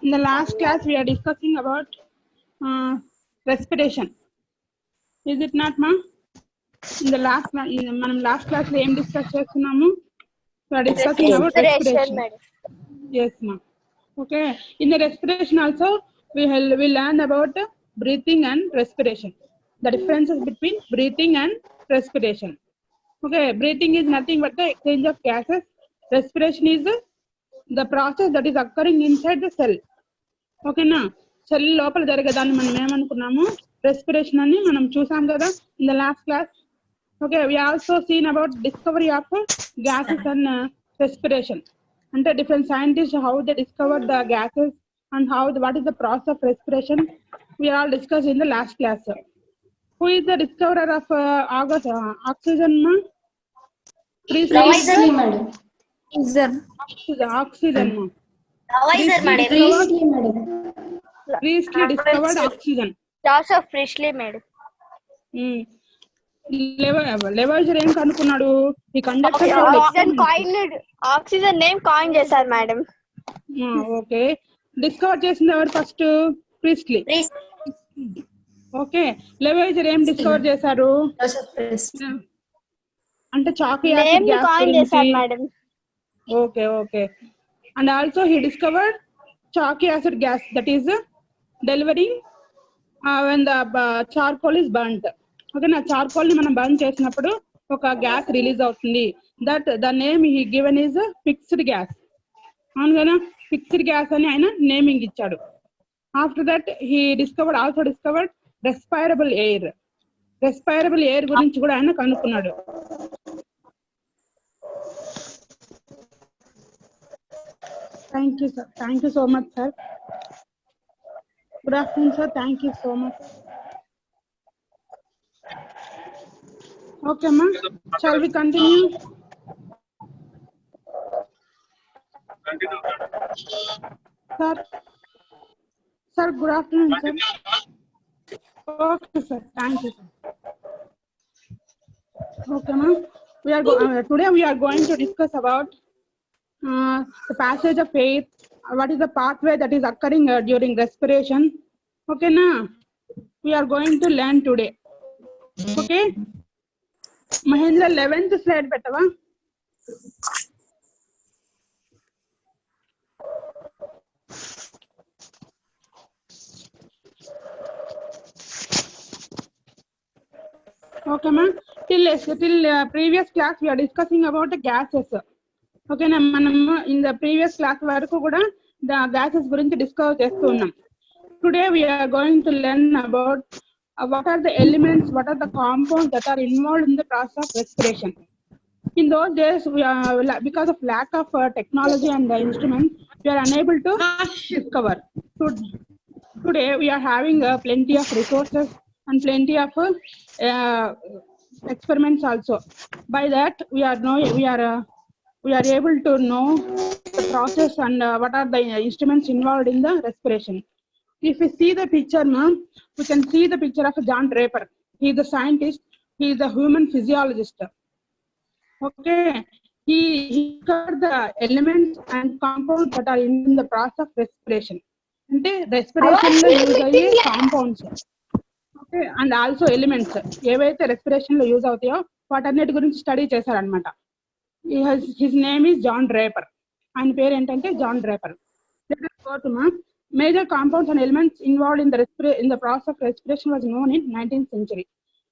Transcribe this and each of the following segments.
In the last class, we are discussing about respiration. Is it not, ma? In the last class, we discuss we are discussing about respiration. Yes, ma. Okay. In the respiration also, we learn about breathing and respiration. The differences between breathing and respiration. Okay. Breathing is nothing but the exchange of gases. Respiration is the process that is occurring inside the cell. ఓకేనా cell లోపల జరిగేదాన్ని మనం ఏమనుకున్నాము respiration అని మనం చూసాం కదా in the last class. Okay we also seen about discovery of gases and respiration. అంటే different scientist how they discover the gases and how what is the process of respiration we all discuss in the last class. Who is the discoverer of oxygen మా? Oxygen మా Priestley discovered oxygen. Joseph Priestley made. Lavoisier ఏం కనుక్కున్నాడు? He conducted oxygen name coin చేశారు madam. Okay discover చేసింది ఎవరు first? Priestly. Okay Lavoisier ఏం discover చేశారు? అంటే చాకీ యాసిడ్ గ్యాస్ కాయిన్ చేశారు madam. Okay okay and also he discovered chalky acid gas that is delivering when the charcoal is burnt. Okay na charcoal ni manam burn chesinappudu oka gas release avutundi, that the name he given is fixed gas. avunu gana fixed gas ani aina naming ichchadu. After that he also discovered respirable air. Respirable air gurinchi kuda aina kanukunnadu. Thank you, sir. Thank you so much, sir. Good afternoon, sir. Thank you so much. Okay, ma'am. Shall we continue? Sir. Sir, good afternoon, sir. Okay, sir. Thank you, sir. Okay, ma'am. Today we are going to discuss about the passage of air. What is the pathway that is occurring during respiration? Okay na we are going to learn today. Okay Mahendra 11th slide petava. Okay ma'am, till previous class we are discussing about the gases. Okay మనం in the previous class వరకు కూడా the gases గురించి discuss చేస్తూ ఉన్నాం. Today we're going to learn about what are the elements, what are the compounds that are involved in the process of respiration. In those days we are, because of lack of technology and the instruments, we are unable to discover. Today we are having plenty of resources and plenty of experiments also. By that we are able to know the process and what are the instruments involved in the respiration. If we see the picture, ma'am, we can see the picture of John Draper. He is a scientist. He is a human physiologist. Okay, he covered the elements and compounds that are in the process of respiration. And respiration lo use ayye compounds. Okay, and also elements. Evaithe respiration lo use avutayo vaatanniti gurinchi study chesaru annamata. His name is John Draper. ఆయన పేరు ఏంటంటే John Draper. Major compounds and elements involved in the process of respiration was known in 19th century.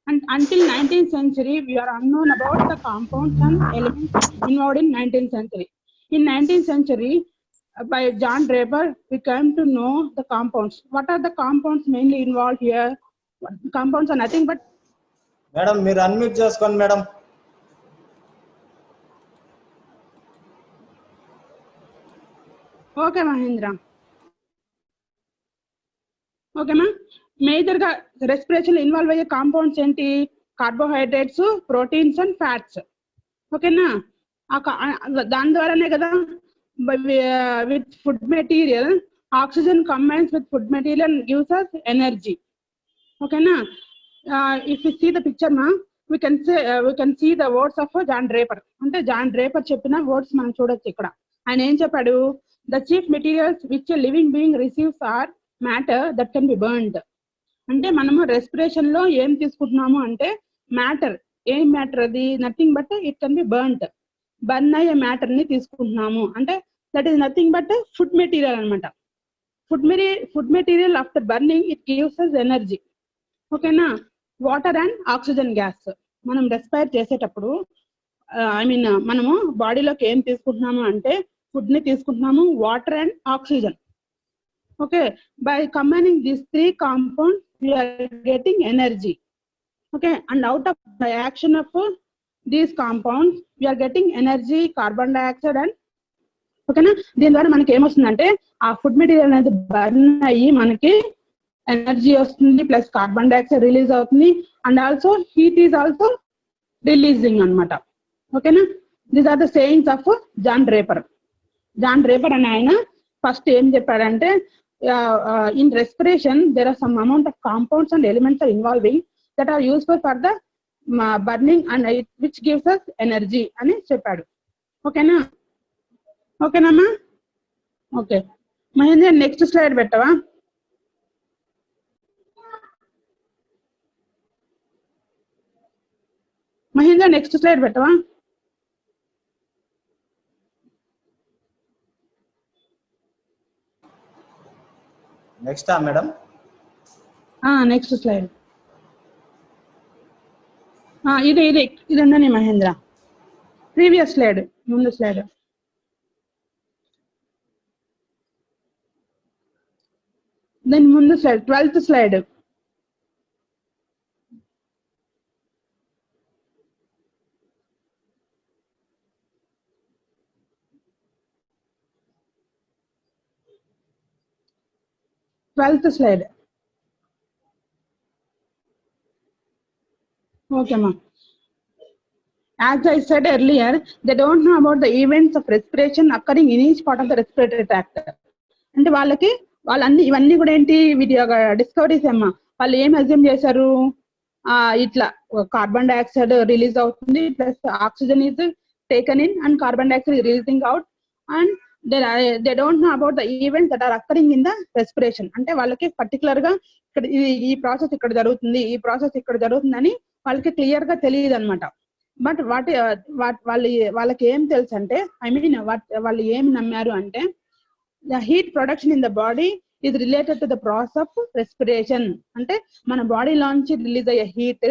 And until 19th century, we are unknown about the compounds and elements involved in 19th century. In 19th century, by John Draper, we came to know the compounds. What are the compounds mainly involved here? Compounds are nothing but. Madam, మీరు unmute చేసుకోండి madam. Okay, Mahendra. Okay, ma'am. Major respiration involve అయ్యే compounds ఏంటి? Carbohydrates, proteins and fats. Okay na? దాని ద్వారానే కదా with food material oxygen combines with food material and gives us energy. Okay na? If we see the picture ma, we can see the words of John Draper. Ante John Draper cheppina words manam chudochu ikkada. Ayana em cheppadu, the chief materials which a living being receives are matter that can be burned. అంటే మనము respiration లో ఏం తీసుకుంటున్నాము అంటే matter. ఏం matter అది? Nothing but it can be burned. Burn అయ్యే matter ని తీసుకుంటున్నాము అంటే that is nothing but food material అనమాట. Food material after burning it gives us energy. ఓకేనా? వాటర్ అండ్ ఆక్సిజన్ గ్యాస్ మనం రెస్పైర్ చేసేటప్పుడు మనము బాడీలోకి ఏం తీసుకుంటున్నాము అంటే ఫుడ్ ని తీసుకుంటున్నాము, water and oxygen. Okay, by combining these three compounds we are getting energy. Okay, and out of the action of these compounds we are getting energy, carbon dioxide and okay na. దీని ద్వారా మనకి ఏమొస్తుందంటే ఆ food material అనేది burn అయ్యి మనకి energy వస్తుంది, plus carbon dioxide release అవుతుంది, and also heat is also releasing అనమాట. ఓకేనా? These are the sayings of John Draper. John Draper అని ఆయన ఫస్ట్ ఏం చెప్పాడంటే, in respiration there are some amount of compounds and elements are involving that are useful for the burning and which gives us energy అని చెప్పాడు. ఓకేనా? ఓకేనమ్మా? Okay Mahendra, next slide పెట్టవా? Mahindra, next slide పెట్టవా? Next madam. Next slide. ఇది ఉందని Mahindra. Previous slide, ముందు slide. దాని ముందు slide, 12th slide. slide. Okay, ma. As I said earlier, they don't know about the events of respiration occurring in each part of the respiratory tract. అంటే వాళ్ళన్ని ఇవన్నీ కూడా ఏంటి, వీటి యొక్క డిస్కవరీస్ అమ్మా. వాళ్ళు ఏం అజ్యూమ్ చేశారు, ఇట్లా కార్బన్ డైఆక్సైడ్ రిలీజ్ అవుతుంది, plus oxygen is taken in and carbon dioxide is releasing out, and they don't know about the events that are occurring in the respiration. అంటే వాళ్ళకి పర్టికులర్ గా ఇక్కడ ఈ ప్రాసెస్ ఇక్కడ జరుగుతుంది, ఈ ప్రాసెస్ ఇక్కడ జరుగుతుందని వాళ్ళకి క్లియర్ గా తెలియదు అనమాట. బట్ వాళ్ళకి ఏం తెలుసు అంటే, వాళ్ళు ఏం నమ్మారు అంటే, the heat production in the body is related to the process of respiration. అంటే మన బాడీలోంచి రిలీజ్ అయ్యే హీట్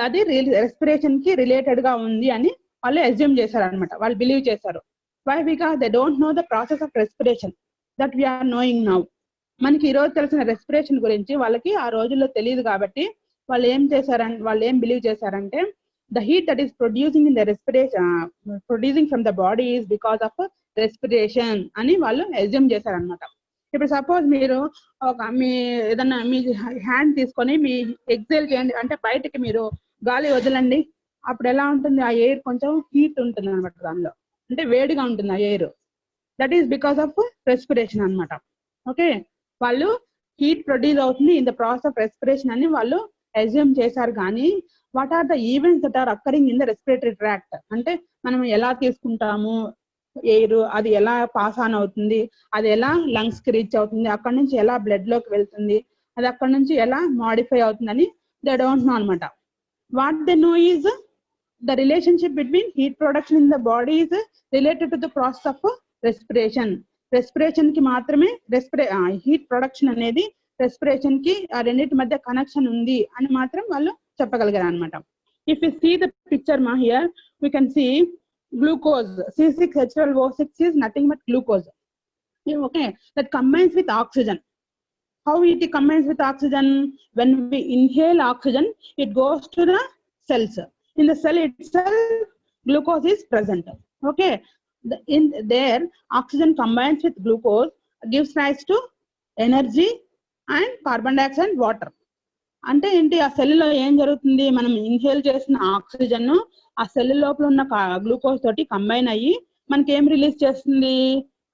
అది రెస్పిరేషన్ కి రిలేటెడ్ గా ఉంది అని వాళ్ళు అజ్యూమ్ చేశారు అనమాట. వాళ్ళు బిలీవ్ చేశారు. Why? Because they don't know the process of respiration that we are knowing now. మనకి ఈ రోజు తెలిసిన రెస్పిరేషన్ గురించి వాళ్ళకి ఆ రోజుల్లో తెలియదు కాబట్టి వాళ్ళు ఏం బిలీవ్ చేశారంటే, the heat that is producing in the respiration producing from the body is because of respiration అని వాళ్ళు అజ్యూమ్ చేశారనమాట. ఇప్పుడు సపోజ్ మీరు ఏదన్నా మీ హ్యాండ్ తీసుకొని మీ ఎక్సేల్ చేయండి అంటే, బయటకి మీరు గాలి వదలండి, అప్పుడు ఎలా ఉంటుంది, ఆ ఎయిర్ కొంచెం హీట్ ఉంటుంది అనమాట, దానిలో అంటే వేడిగా ఉంటుంది ఆ air. That is because of respiration అనమాట. ఓకే, వాళ్ళు హీట్ ప్రొడ్యూస్ అవుతుంది in the process of respiration అని వాళ్ళు అజ్యూమ్ చేశారు. కానీ what are the events that are occurring in the respiratory tract అంటే, మనం ఎలా తీసుకుంటాము ఎయిర్, అది ఎలా పాస్ ఆన్ అవుతుంది, అది ఎలా లంగ్స్ కి రీచ్ అవుతుంది, అక్కడ నుంచి ఎలా బ్లడ్ లోకి వెళ్తుంది, అది అక్కడ నుంచి ఎలా మాడిఫై అవుతుందని దే డోంట్ నో అనమాట. What they know is the relationship between heat production in the body is related to the process of respiration. Respiration ki maatrame heat production anedi respiration ki రెండిటి మధ్య connection ఉంది అని మాత్రం వాళ్ళు చెప్పగలిగారు అన్నమాట. If you see the picture ma, here we can see glucose, C6H12O6 is nothing but glucose. Okay, that combines with oxygen. How it combines with oxygen? When we inhale oxygen, it goes to the cells. In the cell itself, glucose is present. Okay, in there oxygen combines with glucose, gives rise to energy and carbon dioxide and water. అంటే ఏంటి, ఆ cell లో ఏం జరుగుతుంది, మనం inhale చేసిన oxygen ఆ cell లోపల ఉన్న గ్లూకోజ్ తోటి కంబైన్ అయ్యి మనకి ఏం రిలీజ్ చేస్తుంది,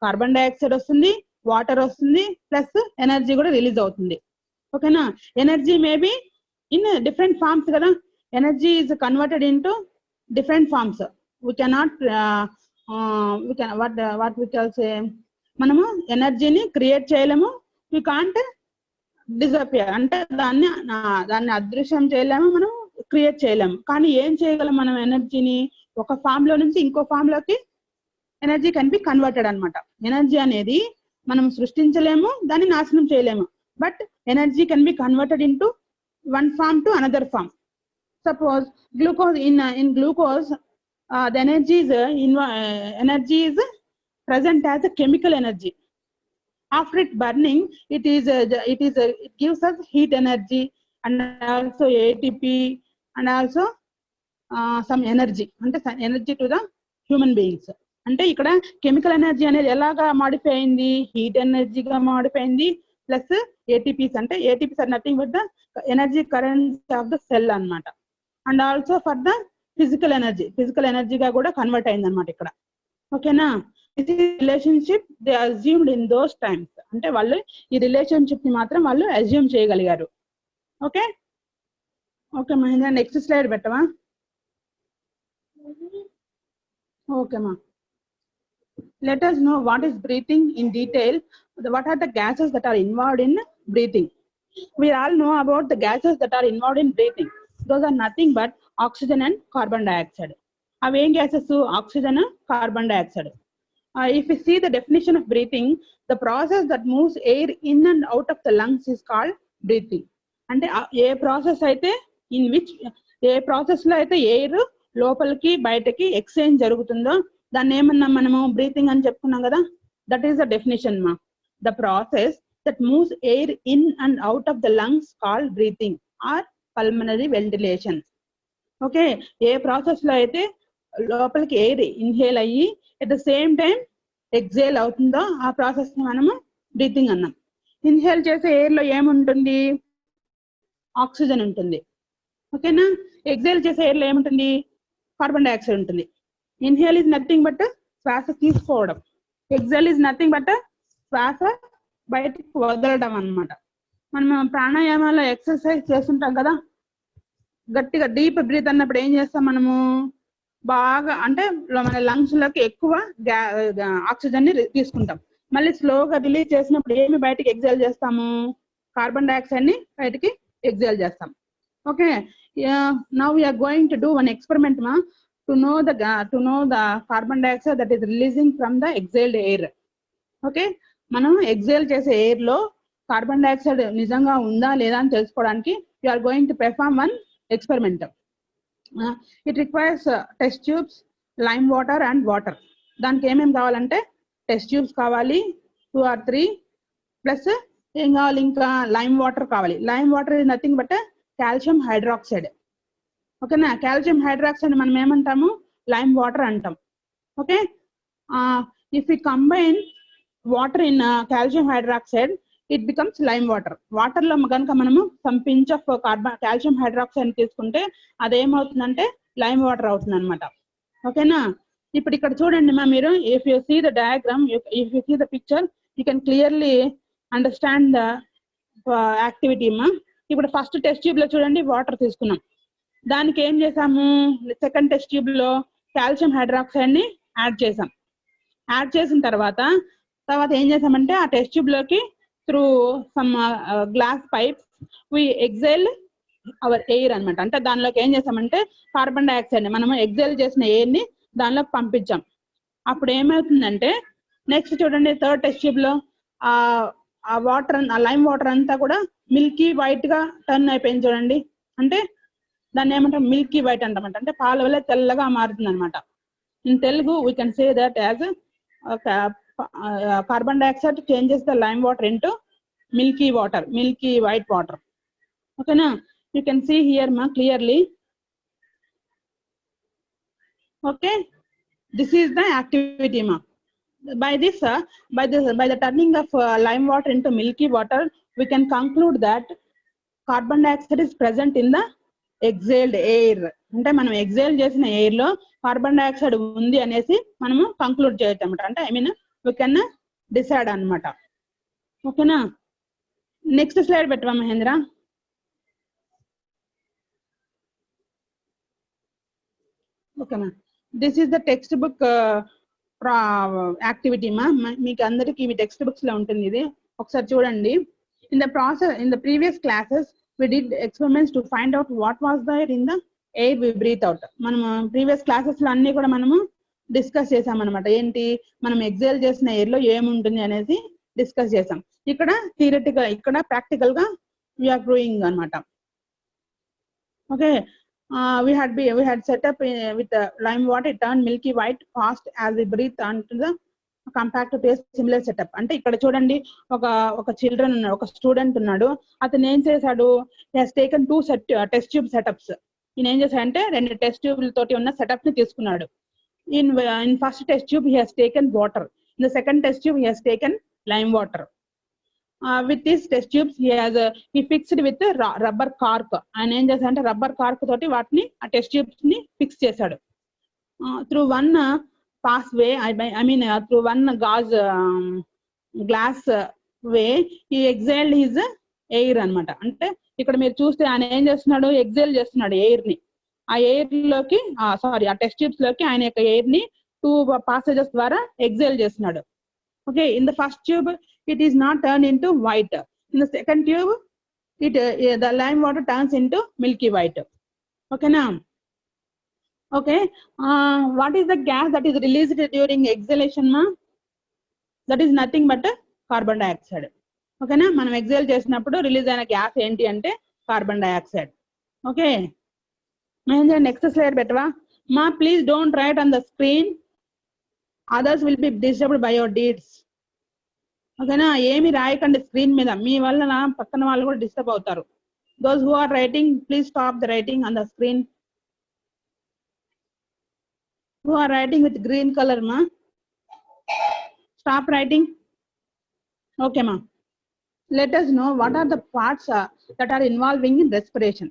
కార్బన్ డైఆక్సైడ్ వస్తుంది, వాటర్ వస్తుంది ప్లస్ ఎనర్జీ కూడా రిలీజ్ అవుతుంది. ఓకేనా? Energy maybe in different forms కదా, energy is converted into different forms. We cannot what we can say, మనము ఎనర్జీని క్రియేట్ చేయలేము, వీ కాంట్ డిసపియర్, అంటే దాన్ని అదృశ్యం చేయలేము, మనం క్రియేట్ చేయలేము. కానీ ఏం చేయగలం మనం? ఎనర్జీని ఒక ఫామ్ లో నుంచి ఇంకో ఫామ్ లోకి ఎనర్జీ కెన్ బి కన్వర్టెడ్ అనమాట. ఎనర్జీ అనేది మనం సృష్టించలేము, దాన్ని నాశనం చేయలేము, but energy can be converted into one form to another form. Suppose glucose, in glucose the energy is present as a chemical energy. After it burning, it gives us heat energy and also ATP and also some energy, అంటే energy to the human beings. అంటే ఇక్కడ chemical energy అనేది ఎలాగా modify అయింది? Heat ఎనర్జీగా modify అయింది, plus ATPs, అంటే ATPs are nothing but the energy current of the cell అన్నమాట. And also for the physical ఎనర్జీగా కూడా కన్వర్ట్ అయింది అనమాట ఇక్కడ. ఓకేనా? This is relationship they assumed in those times. అంటే వాళ్ళు ఈ రిలేషన్షిప్ ని మాత్రం వాళ్ళు అజ్యూమ్ చేయగలిగారు. Okay okay Mahendra, next slide పెట్టవా? ఓకే మా, let us know what is breathing in detail. What are the gases that are involved in breathing? We all know about the gases that are involved in breathing. Those are nothing but oxygen and carbon dioxide. Ave em gases? Oxygen and carbon dioxide. If we see the definition of breathing, the process that moves air in and out of the lungs is called breathing. అంటే ఏ process అయితే ఏ process లో అయితే air లోపలికి బయటకి exchange జరుగుతుందో దాన్ని ఏమన్నాం మనము? Breathing అని చెప్పుకున్నాం కదా. దట్ ఈస్ ద డెఫినేషన్ మా. The process that moves air in and out of the lungs called breathing or pulmonary ventilation. Okay, ఏ ప్రాసెస్ లో అయితే లోపలికి ఎయిర్ ఇన్హేల్ అయ్యి at the same time exhale అవుతుందో ఆ ప్రాసెస్ ని మనము బ్రీతింగ్ అన్నాం. ఇన్హేల్ చేసే ఎయిర్ లో ఏముంటుంది? ఆక్సిజన్ ఉంటుంది. ఓకేనా? ఎక్సేల్ చేసే ఎయిర్ లో ఏముంటుంది? కార్బన్ డైఆక్సైడ్ ఉంటుంది. ఇన్హేల్ ఈజ్ నథింగ్ బట్ శ్వాస తీసుకోవడం, ఎక్సేల్ ఈజ్ నథింగ్ బట్ శ్వాస బయటికి వదలడం అన్నమాట. మనం ప్రాణాయామాల్లో ఎక్సర్సైజ్ చేస్తుంటాం కదా, గట్టిగా డీప్ బ్రీత్ అన్నప్పుడు ఏం చేస్తాం మనము? బాగా అంటే మన లంగ్స్ లోకి ఎక్కువ ఆక్సిజన్ ని తీసుకుంటాం. మళ్ళీ స్లోగా రిలీజ్ చేసినప్పుడు ఏమి బయటికి ఎక్సేల్ చేస్తాము? కార్బన్ డైఆక్సైడ్ ని బయటికి ఎక్సేల్ చేస్తాం. Okay, now we're going to do one experiment మా, to know the carbon dioxide that is releasing from the exhaled air. Okay, మనం ఎక్సేల్ చేసే ఎయిర్ లో కార్బన్ డైఆక్సైడ్ నిజంగా ఉందా లేదా అని తెలుసుకోవడానికి you are going to perform one experiment. It requires test tubes, lime water and water. దానికి ఏమేమి కావాలంటే టెస్ట్ ట్యూబ్స్ కావాలి 2 or 3, ప్లస్ ఏం కావాలి? ఇంకా లైమ్ వాటర్ కావాలి. Lime water is nothing but calcium hydroxide. ఓకేనా? కాల్షియం హైడ్రాక్సైడ్ మనం ఏమంటాము? లైమ్ వాటర్ అంటాం. Okay, if you combine water in calcium hydroxide it becomes lime water. Water లో కనుక మనము some pinch of calcium hydroxide తీసుకుంటే అదేమవుతుందంటే lime water అవుతుంది అనమాట. ఓకేనా? ఇప్పుడు ఇక్కడ చూడండి మా, మీరు if you see the diagram, if you see the picture you can clearly understand the activity మా. ఇప్పుడు ఫస్ట్ టెస్ట్ ట్యూబ్ లో చూడండి వాటర్ తీసుకున్నాం, దానికి ఏం చేసాము? సెకండ్ టెస్ట్ ట్యూబ్ లో కాల్షియం హైడ్రాక్సైడ్ ని యాడ్ చేసాం. యాడ్ చేసిన తర్వాత ఏం చేసామంటే ఆ టెస్ట్ ట్యూబ్ లోకి త్రూ సమ్ గ్లాస్ పైప్స్ వి ఎక్సేల్ అవర్ ఎయిర్ అనమాట. అంటే దానిలోకి ఏం చేసామంటే కార్బన్ డైఆక్సైడ్ ని మనము ఎక్సేల్ చేసిన ఎయిర్ ని దానిలోకి పంపించాం. అప్పుడు ఏమవుతుందంటే నెక్స్ట్ చూడండి థర్డ్ టెస్ట్ ట్యూబ్ లో ఆ వాటర్, ఆ లైమ్ వాటర్ అంతా కూడా మిల్కీ వైట్ గా టర్న్ అయిపోయింది చూడండి. అంటే దాన్ని ఏమంటాం? మిల్కీ వైట్ అంటామంట, అంటే పాల వల్ల తెల్లగా మారుతుంది అనమాట. In Telugu we can say that as carbon dioxide changes the lime water into Milky water, Milky white water. ఓకేనా? యూ కెన్ సీ హియర్ మా clearly. Okay, this is the activity మా. By the turning of lime water into milky water, we can conclude that carbon dioxide is present in the exhaled air. అంటే మనం exhale చేసిన air లో carbon dioxide ఉంది అనేసి మనము conclude చేయొచ్చు అనమాట. అంటే I mean we can decide అనమాట. ఓకేనా. నెక్స్ట్ స్లైడ్ పెట్టవా మహేంద్ర. ఓకేనా. This is the text book activity మా. మీకు అందరికి ఇవి టెక్స్ట్ బుక్స్ లో ఉంటుంది, ఇది ఒకసారి చూడండి. In the process in the previous classes we did experiments to find out what was there in the air we breathe out. మనం ప్రీవియస్ క్లాసెస్ లో అన్ని కూడా మనము డిస్కస్ చేసాం అనమాట. ఏంటి, మనం ఎగ్జైల్ చేసిన ఎయిర్ లో ఏముంటుంది అనేది డిస్కస్ చేసాం. ఇక్కడ థియరిటికల్, ఇక్కడ ప్రాక్టికల్ గా వీఆర్ ప్రూవింగ్ అనమాట. Okay. we had set up with lime water, it turned milky white fast as we breathe onto the compact taste similar setup. అంటే ఇక్కడ చూడండి, ఒక చిల్డ్రన్ ఉన్నాడు, ఒక స్టూడెంట్ ఉన్నాడు. అతను ఏం చేశాడు, he has taken 2 test tube setups. ఈయన ఏం చేశాడంటే 2 టెస్ట్ ట్యూబ్ల తోటి ఉన్న సెటప్ ని తీసుకున్నాడు. In first test tube he has taken water, in the second test tube he has taken lime water. With this test tubes he fixed with rubber cork. ఆయన ఏం చేశాడంటే రబ్బర్ కార్క్ తోటి వాటిని, ఆ టెస్ట్ ట్యూబ్స్ ని fix చేశాడు. Through one pathway, I mean through one glass way he exhaled his air అన్నమాట. అంటే ఇక్కడ మీరు చూస్తే ఆయన ఏం చేస్తున్నాడు, ఎగ్జైల్ చేస్తున్నాడు ఎయిర్ ని. ఆ ఎయిర్ లోకి ఆ టెస్ట్ ట్యూబ్స్ లోకి ఆయన యొక్క ఎయిర్ ని 2 passages ద్వారా ఎగ్జైల్ చేస్తున్నాడు. Okay. In the first tube it is not turn into white. In the second tube the lime water turns into milky white. ఓకేనా. Okay, what is the gas that is released during exhalation ma? That is nothing but carbon dioxide. Okay na, మనం exhale చేసినప్పుడు release అయిన gas ఏంటి అంటే carbon dioxide. Okay. Mahendra next slide పెట్టవా మా. Please don't write on the screen, others will be disturbed by your deeds. ఓకేనా. ఏమి రాయకండి screen మీద, మీ వల్ల పక్కన వాళ్ళు కూడా డిస్టర్బ్ అవుతారు. Those who are writing please stop the writing on the screen. Who are writing with green color ma, stop writing. Okay ma. Let us know what are the parts that are involving in respiration.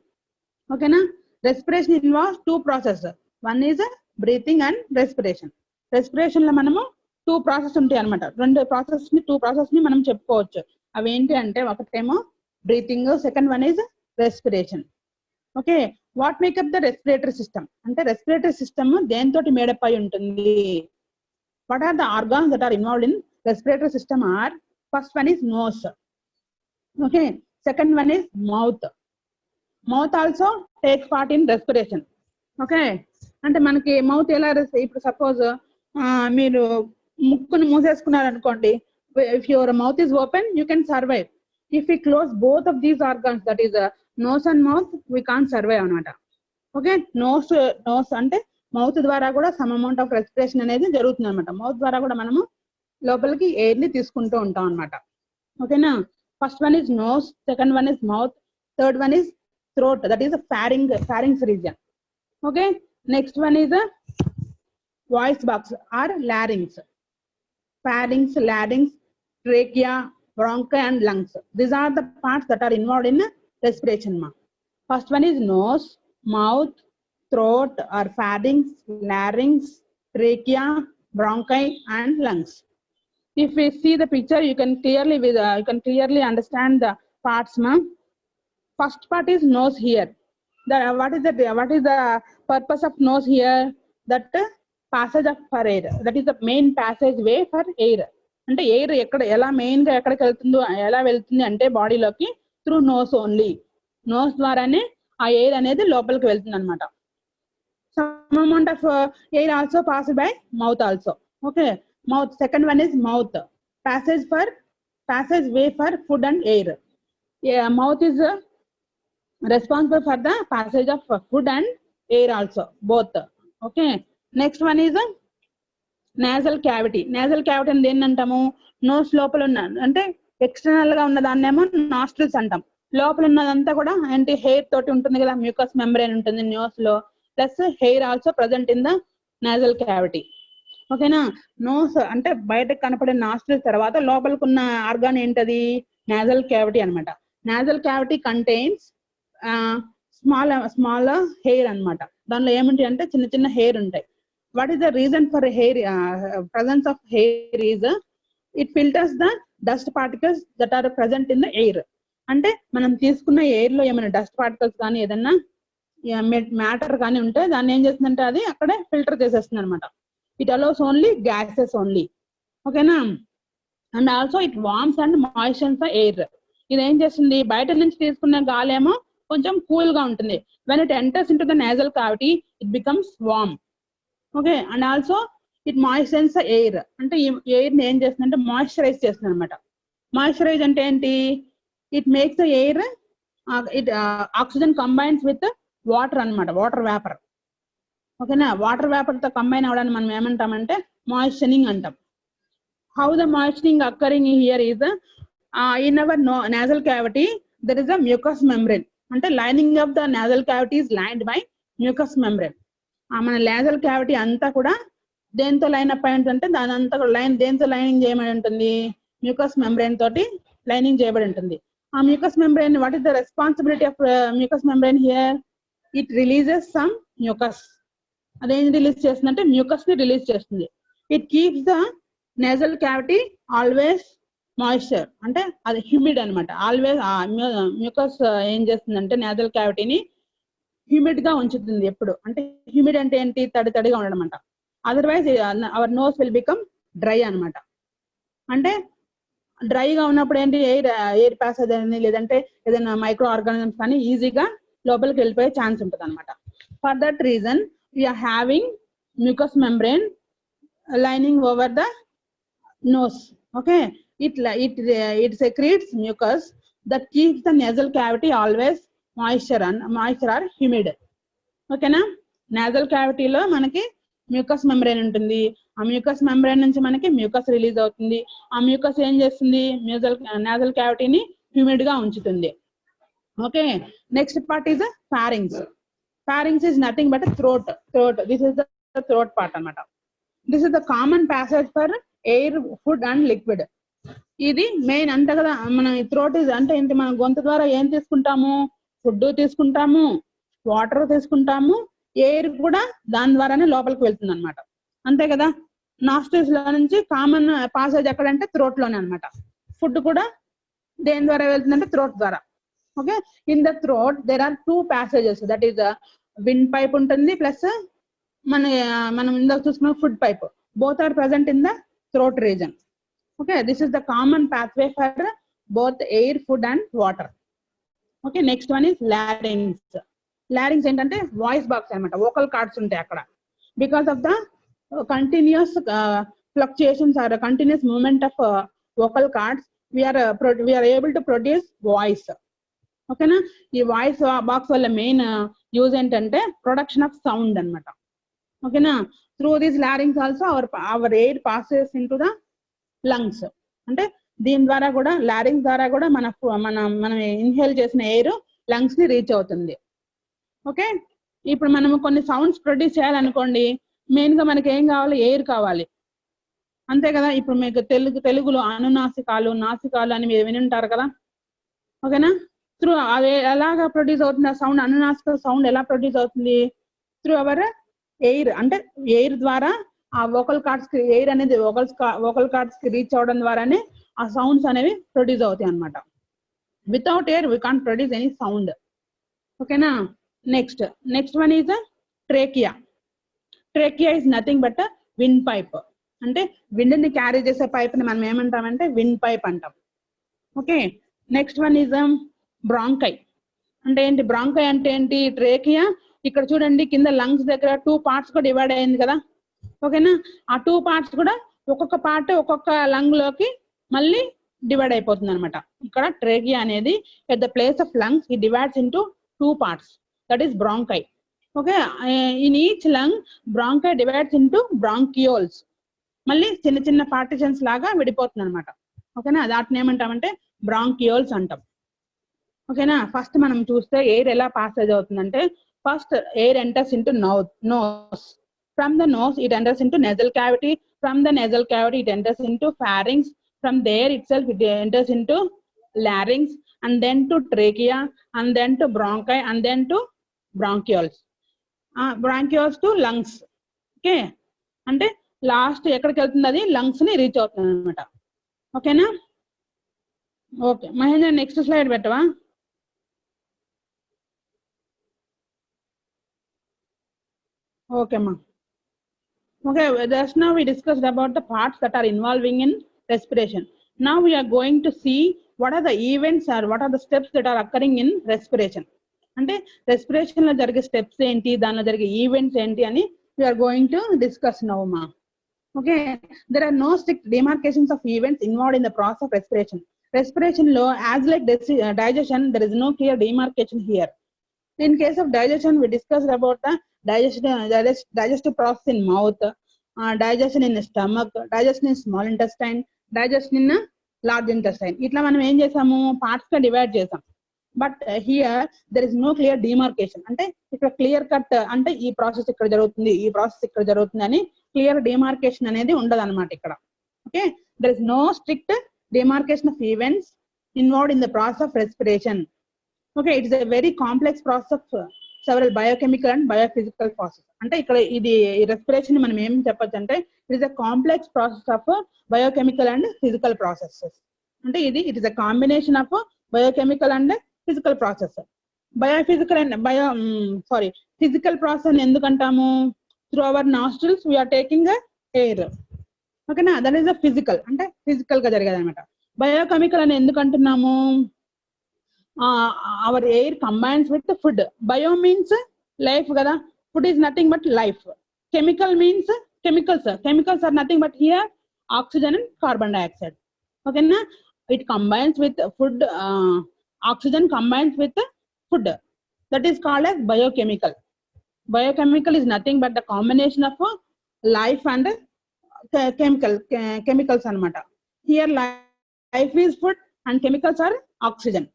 Okay na. Respiration involves 2 processes. One is breathing and respiration. Respiration లో మనము 2 process ఉంటాయి అనమాట. 2 process ని మనం చెప్పుకోవచ్చు. అవి ఏంటి అంటే ఒకటేమో breathing, second one is respiration. Okay. What make up the respiratory system అంటే రెస్పిరేటరీ సిస్టమ్ దేనితోటి మేడప్ అయి ఉంటుంది. What are the organs that are involved in respiratory system are, first one is nose. Okay. Second one is mouth. Mouth also takes part in respiration. Okay. అంటే మనకి mouth ఎలా, ఇప్పుడు suppose మీరు ముక్కును మూసేసుకున్నారు అనుకోండి, if your mouth is open you can survive. If you close both of these organs, that is nose and mouth, we can't survive అనమాట. Okay. Nose అంటే మౌత్ ద్వారా కూడా సమ్ అమౌంట్ ఆఫ్ రెస్పిరేషన్ అనేది జరుగుతుంది అనమాట. మౌత్ ద్వారా కూడా మనము లోపలికి ఎయిర్ ని తీసుకుంటూ ఉంటాం అనమాట. ఓకేనా. First one is nose, second one is mouth, third one is throat, that is pharynx region. Okay. Next one is voice box or larynx. pharynx, larynx, trachea, bronchi and lungs. These are the parts that are involved in respiration ma. First one is nose, mouth, throat or pharynx, larynx, trachea, bronchi and lungs. If we see the picture, you can clearly understand the parts ma. First part is nose here. What is the purpose of nose here? That passage of for air, that is the main passage way for air. అంటే air ఎక్కడ ఎలా main గా ఎక్కడికి వెళ్తుందో, ఎలా వెళ్తుంది అంటే బాడీలోకి త్రూ నోస్ ఓన్లీ. నోస్ ద్వారానే ఆ ఎయిర్ అనేది లోపలికి వెళ్తుంది అనమాట. Some amount of air also pass by mouth also. Okay. Mouth, second one is mouth, passage way for food and air. Mouth is responsible for the passage of food and air also, both. Okay. Next one is nasal cavity. Nasal cavity అంటే ఏంటంటాము, nose లోపల ఉన్న అంటే external గా ఉన్న దాన్నేమో nostrils అంటాం. లోపల ఉన్నదంతా కూడా అంటే హెయిర్ తోటి ఉంటుంది కదా, మ్యూకస్ మెంబ్రేన్ ఉంటుంది నోస్ లో, plus hair also present in the nozzle cavity. ఓకేనా. నోస్ అంటే బయటకు కనపడే నాస్ట్రిల్స్ తర్వాత లోపలికున్న ఆర్గాన్ ఏంటది, నాజల్ క్యావిటీ అనమాట. Nozzle cavity contains small hair అనమాట. దానిలో ఏముంటాయి అంటే చిన్న చిన్న హెయిర్ ఉంటాయి. What is the reason for hair presence of hair is it filters the dust particles that are present in the air. అంటే మనం తీసుకున్న ఎయిర్ లో ఏమైనా డస్ట్ పార్టికల్స్ కానీ ఏదన్నా మ్యాటర్ కానీ ఉంటే దాన్ని ఏం చేస్తుందంటే అది అక్కడే ఫిల్టర్ చేసేస్తుంది అనమాట. It allows only gases only. ఓకేనా. And also it warms and moistures the air. ఇది ఏం చేస్తుంది, బయట నుంచి తీసుకున్న గాలి ఏమో కొంచెం కూల్ గా ఉంటుంది. When it enters into the nasal cavity it becomes warm. Okay. And also it moistures the air. అంటే ఈ ఎయిర్ ని ఏం చేస్తుందంటే మాయిశ్చరైజ్ చేస్తుంది అనమాట. మాయిశ్చరైజ్ అంటే ఏంటి, it makes the air, it oxygen combines with water అన్నమాట, వాటర్ వేపర్. ఓకేనా. వాటర్ వేపర్ తో కంబైన్ అవడాన్ని మనం ఏమంటామంటే మాయిశ్చరింగ్ అంటాం. How the moisturising occurring here is in our nasal cavity there is a mucous membrane. అంటే lining of the nasal cavity is lined by mucous membrane. మన nasal cavity అంతా కూడా దేంతో line up అయి ఉంటుంది, దాని అంతా కూడా దేంతో లైనింగ్ చేయబడి ఉంటుంది, మ్యూకస్ మెంబ్రెయిన్ తోటి లైనింగ్ చేయబడి ఉంటుంది. ఆ mucus membrane, what is the responsibility of mucus membrane here, it releases some mucus. అదేం రిలీజ్ చేస్తుందంటే మ్యూకస్ ని రిలీజ్ చేస్తుంది. It keeps the nasal cavity always moisture. అంటే అది హ్యూమిడ్ అనమాట. ఆల్వేస్ మ్యూకస్ ఏం చేస్తుందంటే నేజల్ క్యావిటీని హ్యూమిడ్ గా ఉంచుతుంది ఎప్పుడు. అంటే హ్యూమిడ్ అంటే ఏంటి, తడి తడిగా ఉండడం అంట. Otherwise our nose will become dry అనమాట. అంటే డ్రైగా ఉన్నప్పుడు ఏంటి, ఎయిర్ ప్యాసేజ్ అని లేదంటే ఏదైనా మైక్రో ఆర్గానిజమ్స్ కానీ ఈజీగా లోపలికి వెళ్ళిపోయే ఛాన్స్ ఉంటుంది అనమాట. For that reason we're having mucus membrane lining over the nose. Okay. It secretes mucus that keeps the nasal cavity always moisture or humid. Okay na. Nasal cavity లో మనకి mucus membrane ఉంటుంది. ఆ mucus membrane నుంచి మనకి mucus release అవుతుంది. ఆ mucus ఏం చేస్తుంది, nasal క్యావిటీని హ్యూమిడ్ గా ఉంచుతుంది. Okay. Next part is pharynx. Pharynx is nothing but a throat. This is the throat part అన్నమాట. This is the common passage for air, food and liquid. ఇది main అంతే కదా. మన థ్రోట్ ఇస్ అంటే ఏంటి, మన గొంతు ద్వారా ఏం తీసుకుంటాము, ఫుడ్ తీసుకుంటాము, వాటర్ తీసుకుంటాము, ఎయిర్ కూడా దాని ద్వారానే లోపలికి వెళ్తుంది అనమాట. అంతే కదా. నాస్ట్రిల్స్ లో నుంచి కామన్ పాసేజ్ ఎక్కడంటే థ్రోట్ లోనే అనమాట. ఫుడ్ కూడా దేని ద్వారా వెళ్తుందంటే థ్రోట్ ద్వారా. ఓకే. In the throat there are 2 passages. That is windpipe ఉంటుంది ప్లస్ మనం ఇందాక చూసుకున్న food pipe. Both are present in the throat region. Okay. This is the common pathway for both air, food and water. Okay. Next one is larynx. Larynx ఏంటంటే voice box అనమాట. Vocal cords ఉంటాయి అక్కడ. Because of the continuous fluctuations or continuous movement of vocal cards we are able to produce voice. ఓకేనా. ఈ voice box వల్ల main use ఏంటంటే production of sound అనమాట. ఓకేనా. Through these larynx also our air passes into the lungs. అంటే దీని ద్వారా కూడా లారింగ్స్ ద్వారా కూడా మనం ఇన్హేల్ చేసిన ఎయిర్ లంగ్స్ ని రీచ్ అవుతుంది. ఓకే. ఇప్పుడు మనం కొన్ని సౌండ్స్ ప్రొడ్యూస్ చేయాలనుకోండి, మెయిన్ గా మనకి ఏం కావాలి, ఎయిర్ కావాలి. అంతే కదా. ఇప్పుడు మీకు తెలుగులో అనునాసికాలు, నాసికాలు అని మీరు వినుంటారు కదా. ఓకేనా. త్రూ అవి ఎలాగా ప్రొడ్యూస్ అవుతుంది ఆ సౌండ్, అనునాసిక సౌండ్ ఎలా ప్రొడ్యూస్ అవుతుంది, త్రూ అవర్ ఎయిర్. అంటే ఎయిర్ ద్వారా ఆ వోకల్ కార్డ్స్ కి, ఎయిర్ అనేది వోకల్ కార్డ్స్ కి రీచ్ అవడం ద్వారానే ఆ సౌండ్స్ అనేవి ప్రొడ్యూస్ అవుతాయి అనమాట. Without air we can't produce any sound. ఓకేనా. Next one is trachea. Trachea is nothing but windpipe. అంటే విండ్ ని క్యారీ చేసే పైప్ ని మనం ఏమంటామంటే విండ్ పైప్ అంటాం. Okay. Next one is bronchi. అంటే ఏంటి, బ్రాంకై అంటే ఏంటి, ట్రేకియా ఇక్కడ చూడండి కింద లంగ్స్ దగ్గర 2 parts గా డివైడ్ అయింది కదా. ఓకేనా. ఆ 2 parts కూడా ఒక్కొక్క పార్ట్ ఒక్కొక్క లంగ్ లోకి మళ్ళీ డివైడ్ అయిపోతుంది అనమాట. ఇక్కడ ట్రేకియా అనేది at the place of lungs it divides into 2 parts. That is bronchi. Okay. In each lung bronchi divides into bronchioles. మళ్ళీ చిన్న చిన్న పార్టిషన్స్ లాగా విడిపోతుంది అనమాట. ఓకేనా. వాటిని ఏమంటామంటే బ్రాంకియోల్స్ అంటాం. ఓకేనా. ఫస్ట్ మనం చూస్తే ఎయిర్ ఎలా పాసేజ్ అవుతుందంటే, first air enters into nose. From the nose it enters into nasal cavity. From the nasal cavity it enters into pharynx. From there itself it enters into larynx and then to trachea and then to bronchi and then to bronchioles. Bronchioles to lungs. Okay. అంటే last ఎక్కడికి వెళ్తుంది, అది lungs ని reach అవుతుంది అనమాట. ఓకేనా. Okay Mahendra next slide పెట్టవా? Okay అమ్మా. Okay, just now we discussed about the parts that are involving in respiration. Now we are going to see what are the events or what are the steps that are occurring in respiration. అంటే respiration లో జరిగే steps ఏంటి, దానిలో జరిగే events ఏంటి అని we're going to discuss now మా. Okay, there are no strict demarcations of events involved in the process of respiration. Respiration లో as like digestion there is no clear demarcation here. In case of digestion, we discussed about the digestive process in mouth, digestion in the stomach, digestion in small intestine, digestion in large intestine. ఇట్లా మనం ఏం చేసాము, parts గా divide చేసాం. But here there is no clear demarcation. అంటే ఇక్కడ clear cut అంటే ఈ ప్రాసెస్ ఇక్కడ జరుగుతుంది, ఈ ప్రాసెస్ ఇక్కడ జరుగుతుంది అని క్లియర్ డిమార్కేషన్ అనేది ఉండదు అనమాట ఇక్కడ. Okay, there is no strict demarcation of events involved in the process of respiration. Okay, it is a very complex process of several biochemical and biophysical process. అంటే ఇక్కడ ఇది రెస్పిరేషన్ మనం ఏం చెప్పొచ్చు అంటే it is a complex process of biochemical and physical processes. అంటే it is a combination of biochemical and physical process. Biophysical and physical process ఎందుకంటాము, through our nostrils we're taking air. ఓకేనా, దట్ ఈస్ అ ఫిజికల్, అంటే physical గా జరిగేది అనమాట. Biochemical అని ఎందుకంటున్నాము, our air combines with the food. Bio means life kada, food is nothing but life. Chemical means chemicals are nothing but here oxygen and carbon dioxide. Okay na, it combines with food, oxygen combines with food, that is called as biochemical. Biochemical is nothing but the combination of life and chemicals anamata. Here life is food and chemicals are oxygen.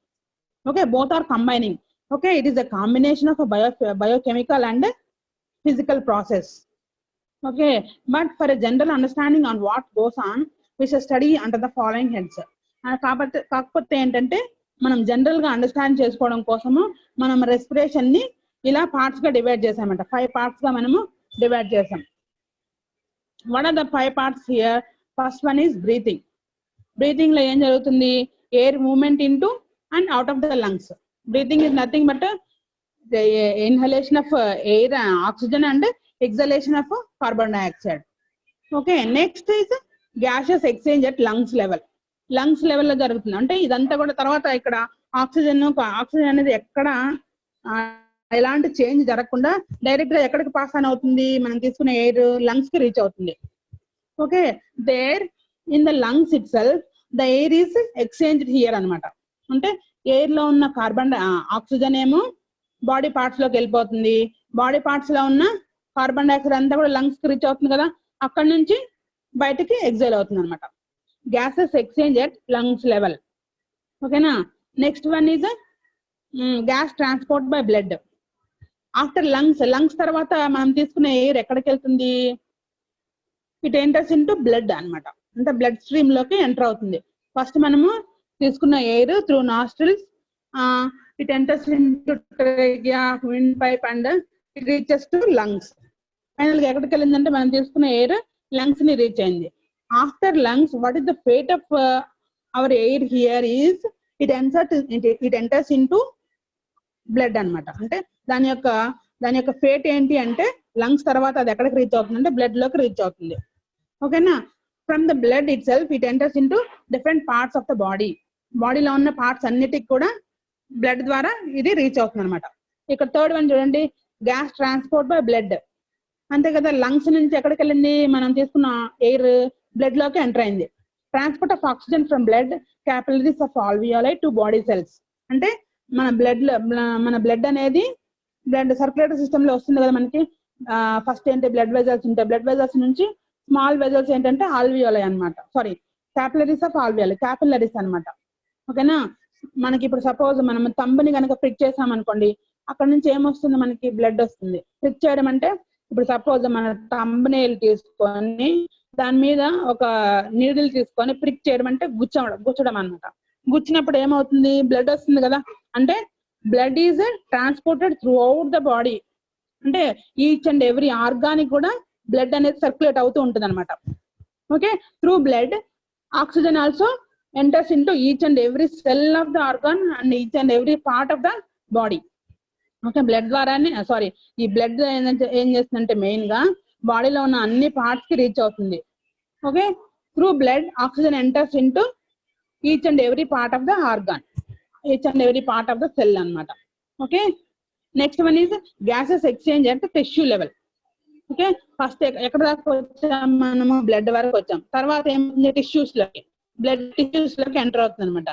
Okay, both are combining. Okay, it is a combination of a biochemical and physical process. Okay, but for a general understanding on what goes on, we should study under the following heads. కాకపోతే ఏంటంటే మనం general గా understand చేసుకోవడం కోసము మనం respiration ని ఇలా parts గా డివైడ్ చేసామంట. 5 పార్ట్స్ గా మనము డివైడ్ చేసాం. What are the 5 parts here? First one is breathing. Breathing లో ఏం జరుగుతుంది, air movement into and out of the lungs. Breathing is nothing but the inhalation of air, oxygen, and exhalation of carbon dioxide. Okay, next is gaseous exchange at lungs level. Lungs level లో జరుగుతుంది. అంటే ఇదంతా కూడా తర్వాత ఇక్కడ oxygen అనేది ఎక్కడ ఎలాంటి చేంజ్ జరగకుండా డైరెక్ట్ గా ఎక్కడికి పాస్ ఆన్ అవుతుంది, మనం తీసుకునే ఎయిర్ లంగ్స్ కి రీచ్ అవుతుంది. Okay, there in the lungs itself the air is exchanged here అనమాట. అంటే ఎయిర్ లో ఉన్న ఆక్సిజన్ ఏమో బాడీ పార్ట్స్ లోకి వెళ్ళిపోతుంది, బాడీ పార్ట్స్ లో ఉన్న కార్బన్ డైఆక్సైడ్ అంతా కూడా లంగ్స్ కి రీచ్ అవుతుంది కదా, అక్కడ నుంచి బయటకి ఎగ్జైల్ అవుతుంది అనమాట. Gases exchange at lungs level. ఓకేనా, next one is gas transport by blood. After lungs తర్వాత మనం తీసుకునే ఎయిర్ ఎక్కడికి వెళ్తుంది, ఇట్ ఎంటర్స్ ఇంటూ బ్లడ్ అనమాట. అంటే బ్లడ్ స్ట్రీమ్ లోకి ఎంటర్ అవుతుంది. ఫస్ట్ మనము తీసుకున్న air through nostrils, it enters into trachea, windpipe and it reaches to lungs. Final గా ఎక్కడికి వెళ్ళిందంటే మనం తీసుకున్న ఎయిర్ లంగ్స్ ని రీచ్ అయింది. After lungs what is the fate of our air here is it enters into blood అనమాట. అంటే దాని యొక్క ఫేట్ ఏంటి అంటే లంగ్స్ తర్వాత అది ఎక్కడికి రీచ్ అవుతుంది అంటే బ్లడ్ లోకి రీచ్ అవుతుంది. ఓకేనా, from the blood it self it enters into different parts of the body. బాడీలో ఉన్న పార్ట్స్ అన్నిటికి కూడా బ్లడ్ ద్వారా ఇది రీచ్ అవుతుంది అనమాట. ఇక్కడ థర్డ్ వన్ చూడండి, గ్యాస్ ట్రాన్స్పోర్ట్ బై బ్లడ్. అంతే కదా, లంగ్స్ నుంచి ఎక్కడికి వెళ్ళింది, మనం తీసుకున్న ఎయిర్ బ్లడ్ లోకి ఎంటర్ అయింది. Transport of oxygen from blood capillaries of alveoli to body cells. అంటే మన బ్లడ్ అనేది బ్లడ్ సర్క్యులేటరీ సిస్టమ్ లో వస్తుంది కదా మనకి. ఫస్ట్ ఏంటి బ్లడ్ వెజల్స్ ఉంటాయి, బ్లడ్ వెజల్స్ నుంచి స్మాల్ వెజల్స్ ఏంటంటే ఆల్వియోలై అనమాట. క్యాపిలరీస్ ఆఫ్ ఆల్వియోలై, క్యాపిలరీస్ అనమాట. ఓకేనా, మనకి ఇప్పుడు సపోజ్ మనం తంబుని కనుక ప్రిక్ చేసాం అనుకోండి, అక్కడ నుంచి ఏమొస్తుంది, మనకి బ్లడ్ వస్తుంది. ప్రిక్ చేయడం అంటే ఇప్పుడు సపోజ్ మన తంబనేల్ తీసుకొని దాని మీద ఒక నీడిల్ తీసుకొని ప్రిక్ చేయడం అంటే గుచ్చడం అనమాట. గుచ్చినప్పుడు ఏమవుతుంది, బ్లడ్ వస్తుంది కదా. అంటే blood is transported through out the body. అంటే ఈచ్ అండ్ ఎవ్రీ ఆర్గానిక్ కూడా బ్లడ్ అనేది సర్క్యులేట్ అవుతూ ఉంటుంది అనమాట. Okay, through blood oxygen also enters into each and every cell of the organ and each and every part of the body. Okay, blood ద్వారానే sorry ఈ blood ఏం చేస్తుందంటే main గా బాడీలో ఉన్న అన్ని పార్ట్స్ కి రీచ్ అవుతుంది. Okay, through blood oxygen enters into each and every part of the organ, each and every part of the cell అన్నమాట. Okay, next one is gases exchange at tissue level. Okay, first ఎక్కడ దాకా వచ్చాం మనము, blood వరకు వచ్చాం. తర్వాత ఏమైంది, tissues లోకి, బ్లడ్ టిష్యూస్ లోకి ఎంటర్ అవుతుంది అనమాట.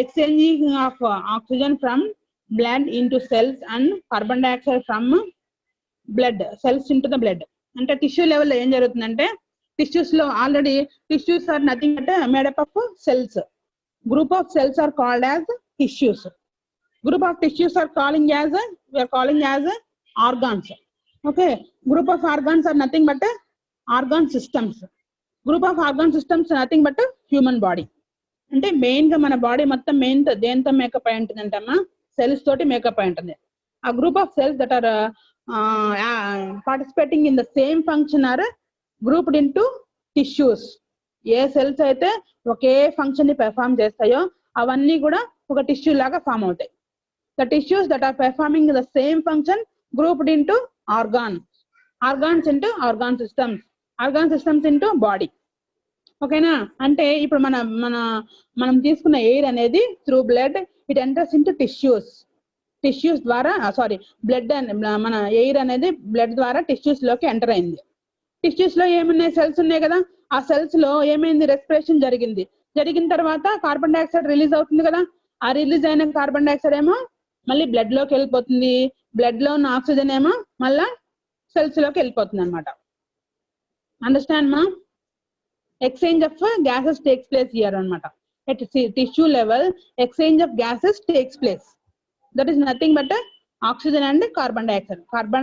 Exchanging of oxygen from blood into cells and carbon dioxide from blood cells into the blood. అంటే టిష్యూ లెవెల్ ఏం జరుగుతుందంటే, టిష్యూస్ లో ఆల్రెడీ టిష్యూస్ ఆర్ నథింగ్ అంటే made up of cells. Group of cells are called as tissues. Group of tissues are we are calling as organs. Okay, group of organs are nothing but organ systems. Group of organ systems nothing but human body. అంటే main గా మన body మొత్తం main దేంతో makeup అయి ఉంటుంది అంటే అమ్మా, cells తోటి మేకప్ అయి ఉంటుంది. ఆ group of cells that are participating in the same function are grouped into tissues. ఏ సెల్స్ అయితే ఒకే ఫంక్షన్ ని పెర్ఫార్మ్ చేస్తాయో అవన్నీ కూడా ఒక టిష్యూ లాగా ఫామ్ అవుతాయి. The tissues that are performing the same function grouped into organs into organ systems into body. ఓకేనా, అంటే ఇప్పుడు మనం తీసుకున్న ఎయిర్ అనేది through blood it enters into tissues ద్వారా బ్లడ్ మన ఎయిర్ అనేది బ్లడ్ ద్వారా టిష్యూస్ లోకి ఎంటర్ అయింది. టిష్యూస్ లో ఏమున్నాయి, సెల్స్ ఉన్నాయి కదా. ఆ సెల్స్ లో ఏమైంది, రెస్పిరేషన్ జరిగిన తర్వాత కార్బన్ డైఆక్సైడ్ రిలీజ్ అవుతుంది కదా. ఆ రిలీజ్ అయిన కార్బన్ డైఆక్సైడ్ ఏమో మళ్ళీ బ్లడ్ లోకి వెళ్ళిపోతుంది. బ్లడ్ లో ఉన్న ఆక్సిజన్ ఏమో మళ్ళా సెల్స్ లోకి వెళ్ళిపోతుంది అనమాట. అండర్స్టాండ్ మా? Exchange of gases takes place here అనమాట. At tissue level exchange of gases takes place. That is nothing but oxygen and carbon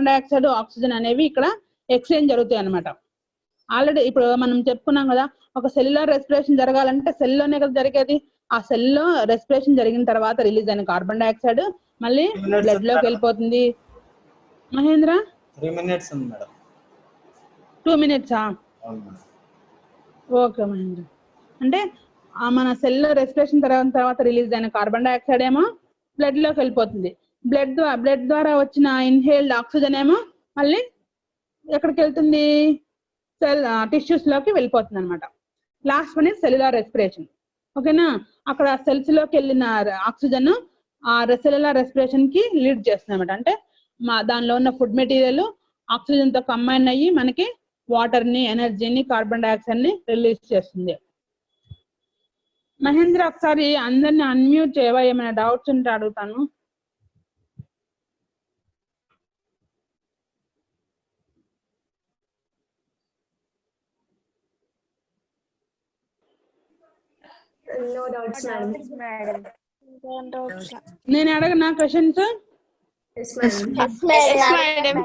dioxide oxygen అనేవి ఇక్కడ ఎక్స్చేంజ్ జరుగుతాయి అనమాట. ఆల్రెడీ ఇప్పుడు మనం చెప్పుకున్నాం కదా, ఒక సెల్యులర్ రెస్పిరేషన్ జరగాలంటే సెల్ లోనే కదా జరిగేది. ఆ సెల్ లో రెస్పిరేషన్ జరిగిన తర్వాత రిలీజ్ అయిన కార్బన్ డైఆక్సైడ్ మళ్ళీ బ్లడ్ లోకి వెళ్ళిపోతుంది. మహేంద్ర 3 minutes ఉంది మేడం. 2 minutes okay Mahendra. అంటే మన సెల్ లో రెస్పిరేషన్ తర్వాత రిలీజ్ అయిన కార్బన్ డైఆక్సైడ్ ఏమో బ్లడ్ లోకి వెళ్ళిపోతుంది. బ్లడ్ ద్వారా వచ్చిన ఇన్హేల్డ్ ఆక్సిజన్ ఏమో మళ్ళీ ఎక్కడికి వెళ్తుంది, సెల్ టిష్యూస్ లోకి వెళ్ళిపోతుంది అనమాట. Last one is cellular respiration. ఓకేనా, అక్కడ సెల్స్ లోకి వెళ్ళిన ఆక్సిజన్ ఆ సెల్యులర్ రెస్పిరేషన్ కి లీడ్ చేస్తుంది అనమాట. అంటే దానిలో ఉన్న ఫుడ్ మెటీరియల్ ఆక్సిజన్ తో కంబైన్ అయ్యి మనకి వాటర్ ని, ఎనర్జీని, కార్బన్ డైఆక్సైడ్ ని రిలీజ్ చేస్తుంది. మహేంద్ర ఒకసారి అందరిని అన్మ్యూట్ చేయవా, ఏమైనా డౌట్స్ ఉంటే అడుగుతాను. No doubts, madam. నేను అడగనా questions? Yes, madam.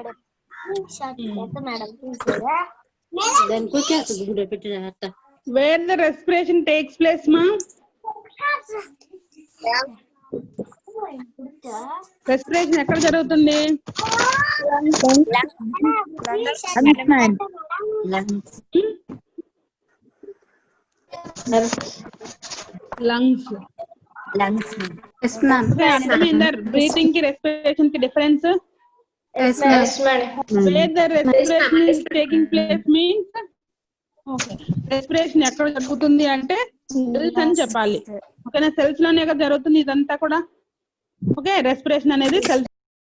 Where the respiration takes place, ma? Respiration ఎక్కడ జరుగుతుంది? లంగ్స్. అర్థమైందా బ్రీతింగ్ కి రెస్పిరేషన్ కి difference? Where the respiration is taking place means respiration ఎక్కడ జరుగుతుంది అంటే సెల్స్ అని చెప్పాలి. ఓకేనా, సెల్స్ లోనే కదా జరుగుతుంది ఇదంతా కూడా. ఓకే, రెస్పిరేషన్ అనేది సెల్స్